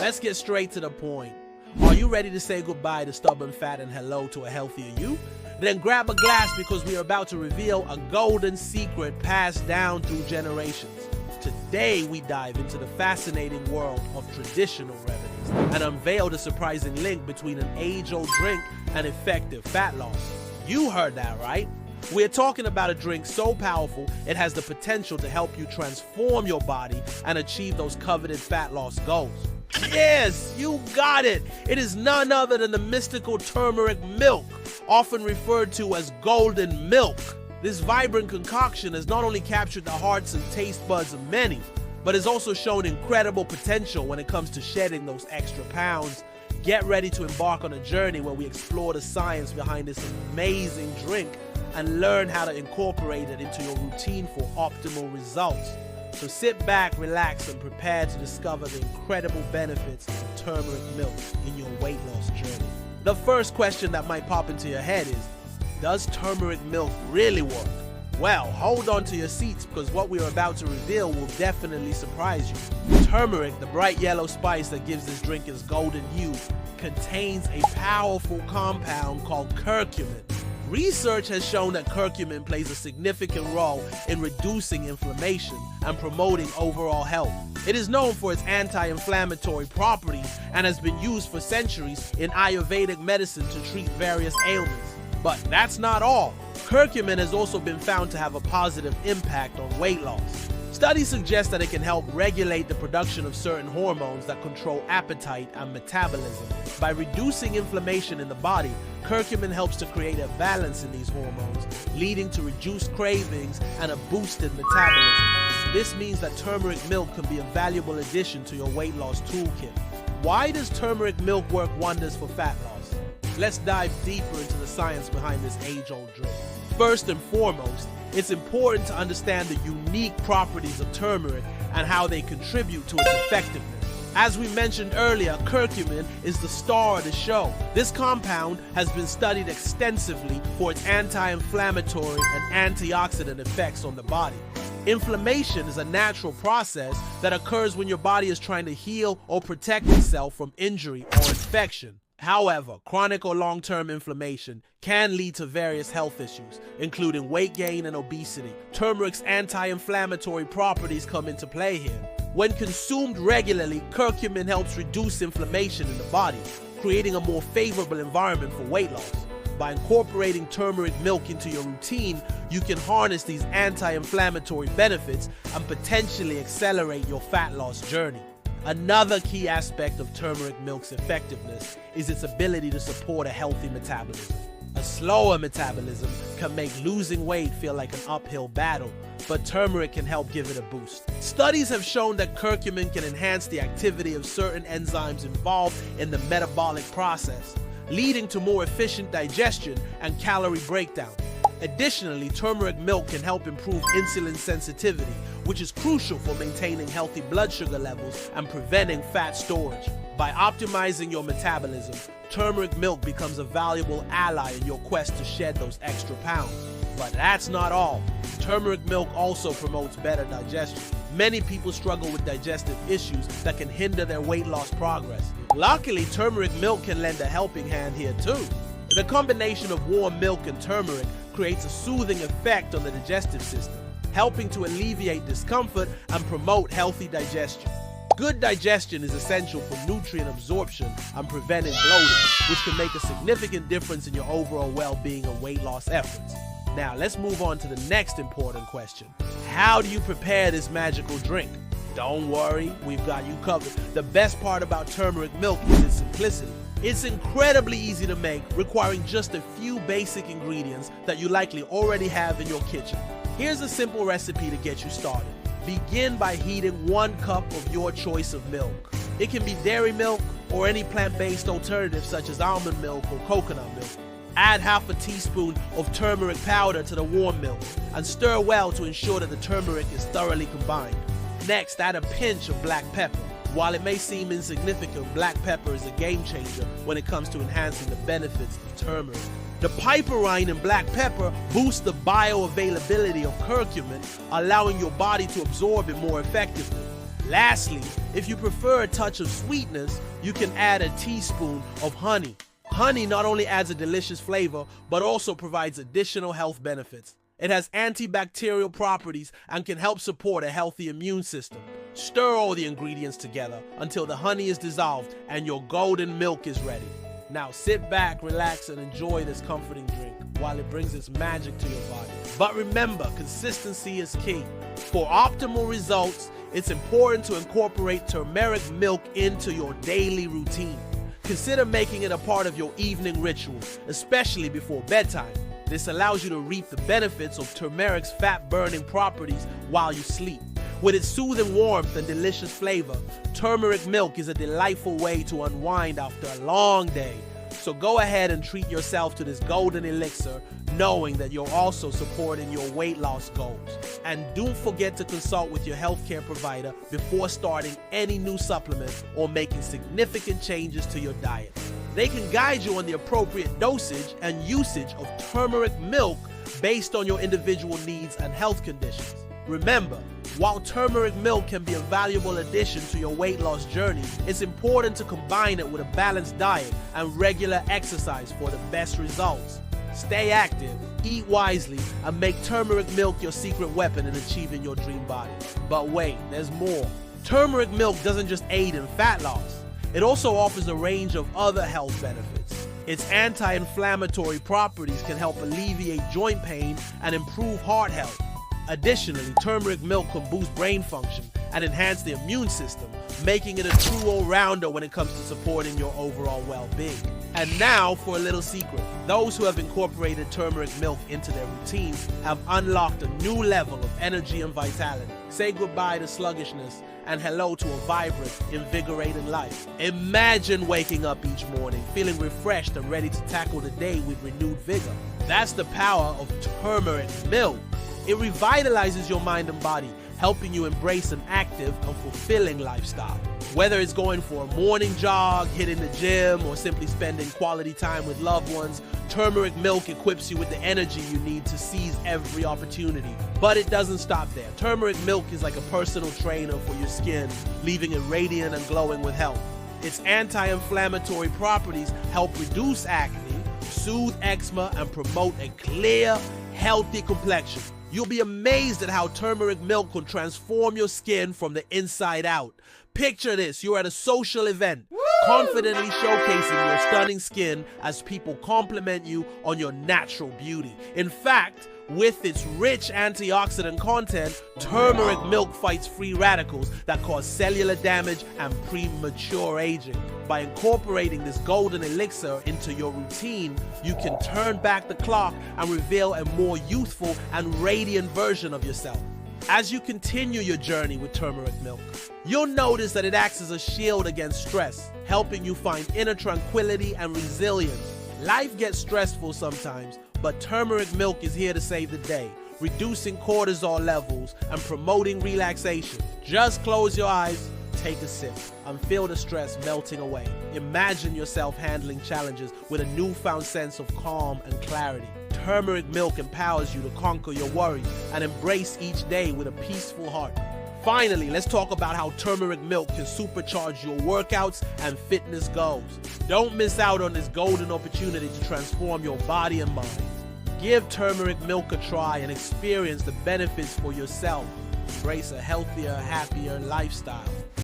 let's get straight to the point. Are you ready to say goodbye to stubborn fat and hello to a healthier you? Then grab a glass because we are about to reveal a golden secret passed down through generations. Today we dive into the fascinating world of traditional remedies and unveil the surprising link between an age-old drink and effective fat loss. You heard that right. We're talking about a drink so powerful it has the potential to help you transform your body and achieve those coveted fat loss goals. Yes, you got it. It is none other than the mystical turmeric milk, often referred to as golden milk. This vibrant concoction has not only captured the hearts and taste buds of many, but has also shown incredible potential when it comes to shedding those extra pounds. Get ready to embark on a journey where we explore the science behind this amazing drink and learn how to incorporate it into your routine for optimal results. So sit back, relax, and prepare to discover the incredible benefits of turmeric milk in your weight loss journey. The first question that might pop into your head is, does turmeric milk really work? Well, hold on to your seats because what we are about to reveal will definitely surprise you. Turmeric, the bright yellow spice that gives this drink its golden hue, contains a powerful compound called curcumin. Research has shown that curcumin plays a significant role in reducing inflammation and promoting overall health. It is known for its anti-inflammatory properties and has been used for centuries in Ayurvedic medicine to treat various ailments. But that's not all. Curcumin has also been found to have a positive impact on weight loss. Studies suggest that it can help regulate the production of certain hormones that control appetite and metabolism. By reducing inflammation in the body, curcumin helps to create a balance in these hormones, leading to reduced cravings and a boosted metabolism. This means that turmeric milk can be a valuable addition to your weight loss toolkit. Why does turmeric milk work wonders for fat loss? Let's dive deeper into the science behind this age-old drink. First and foremost, it's important to understand the unique properties of turmeric and how they contribute to its effectiveness. As we mentioned earlier, curcumin is the star of the show. This compound has been studied extensively for its anti-inflammatory and antioxidant effects on the body. Inflammation is a natural process that occurs when your body is trying to heal or protect itself from injury or infection. However, chronic or long-term inflammation can lead to various health issues, including weight gain and obesity. Turmeric's anti-inflammatory properties come into play here. When consumed regularly, curcumin helps reduce inflammation in the body, creating a more favorable environment for weight loss. By incorporating turmeric milk into your routine, you can harness these anti-inflammatory benefits and potentially accelerate your fat loss journey. Another key aspect of turmeric milk's effectiveness is its ability to support a healthy metabolism. A slower metabolism can make losing weight feel like an uphill battle, but turmeric can help give it a boost. Studies have shown that curcumin can enhance the activity of certain enzymes involved in the metabolic process, leading to more efficient digestion and calorie breakdown. Additionally, turmeric milk can help improve insulin sensitivity, which is crucial for maintaining healthy blood sugar levels and preventing fat storage. By optimizing your metabolism, turmeric milk becomes a valuable ally in your quest to shed those extra pounds. But that's not all. Turmeric milk also promotes better digestion. Many people struggle with digestive issues that can hinder their weight loss progress. Luckily, turmeric milk can lend a helping hand here too. The combination of warm milk and turmeric creates a soothing effect on the digestive system, helping to alleviate discomfort and promote healthy digestion. Good digestion is essential for nutrient absorption and preventing bloating, which can make a significant difference in your overall well-being and weight loss efforts. Now, let's move on to the next important question. How do you prepare this magical drink? Don't worry, we've got you covered. The best part about turmeric milk is its simplicity. It's incredibly easy to make, requiring just a few basic ingredients that you likely already have in your kitchen. Here's a simple recipe to get you started. Begin by heating 1 cup of your choice of milk. It can be dairy milk or any plant-based alternative such as almond milk or coconut milk. Add half a teaspoon of turmeric powder to the warm milk and stir well to ensure that the turmeric is thoroughly combined. Next, add a pinch of black pepper. While it may seem insignificant, black pepper is a game changer when it comes to enhancing the benefits of turmeric. The piperine in black pepper boosts the bioavailability of curcumin, allowing your body to absorb it more effectively. Lastly, if you prefer a touch of sweetness, you can add a teaspoon of honey. Honey not only adds a delicious flavor, but also provides additional health benefits. It has antibacterial properties and can help support a healthy immune system. Stir all the ingredients together until the honey is dissolved and your golden milk is ready. Now sit back, relax, and enjoy this comforting drink while it brings its magic to your body. But remember, consistency is key. For optimal results, it's important to incorporate turmeric milk into your daily routine. Consider making it a part of your evening ritual, especially before bedtime. This allows you to reap the benefits of turmeric's fat-burning properties while you sleep. With its soothing warmth and delicious flavor, turmeric milk is a delightful way to unwind after a long day. So go ahead and treat yourself to this golden elixir, knowing that you're also supporting your weight loss goals. And don't forget to consult with your healthcare provider before starting any new supplement or making significant changes to your diet. They can guide you on the appropriate dosage and usage of turmeric milk based on your individual needs and health conditions. Remember, while turmeric milk can be a valuable addition to your weight loss journey, it's important to combine it with a balanced diet and regular exercise for the best results. Stay active, eat wisely, and make turmeric milk your secret weapon in achieving your dream body. But wait, there's more. Turmeric milk doesn't just aid in fat loss. It also offers a range of other health benefits. Its anti-inflammatory properties can help alleviate joint pain and improve heart health. Additionally, turmeric milk can boost brain function and enhance the immune system, making it a true all-rounder when it comes to supporting your overall well-being. And now for a little secret. Those who have incorporated turmeric milk into their routines have unlocked a new level of energy and vitality. Say goodbye to sluggishness and hello to a vibrant, invigorating life. Imagine waking up each morning feeling refreshed and ready to tackle the day with renewed vigor. That's the power of turmeric milk. It revitalizes your mind and body, helping you embrace an active and fulfilling lifestyle. Whether it's going for a morning jog, hitting the gym, or simply spending quality time with loved ones, turmeric milk equips you with the energy you need to seize every opportunity. But it doesn't stop there. Turmeric milk is like a personal trainer for your skin, leaving it radiant and glowing with health. Its anti-inflammatory properties help reduce acne, soothe eczema, and promote a clear, healthy complexion. You'll be amazed at how turmeric milk can transform your skin from the inside out. Picture this, you're at a social event, confidently showcasing your stunning skin as people compliment you on your natural beauty. In fact, with its rich antioxidant content, turmeric milk fights free radicals that cause cellular damage and premature aging. By incorporating this golden elixir into your routine, you can turn back the clock and reveal a more youthful and radiant version of yourself. As you continue your journey with turmeric milk, you'll notice that it acts as a shield against stress, helping you find inner tranquility and resilience. Life gets stressful sometimes, but turmeric milk is here to save the day, reducing cortisol levels and promoting relaxation. Just close your eyes, take a sip, and feel the stress melting away. Imagine yourself handling challenges with a newfound sense of calm and clarity. Turmeric milk empowers you to conquer your worries and embrace each day with a peaceful heart. Finally, let's talk about how turmeric milk can supercharge your workouts and fitness goals. Don't miss out on this golden opportunity to transform your body and mind. Give turmeric milk a try and experience the benefits for yourself. Embrace a healthier, happier lifestyle.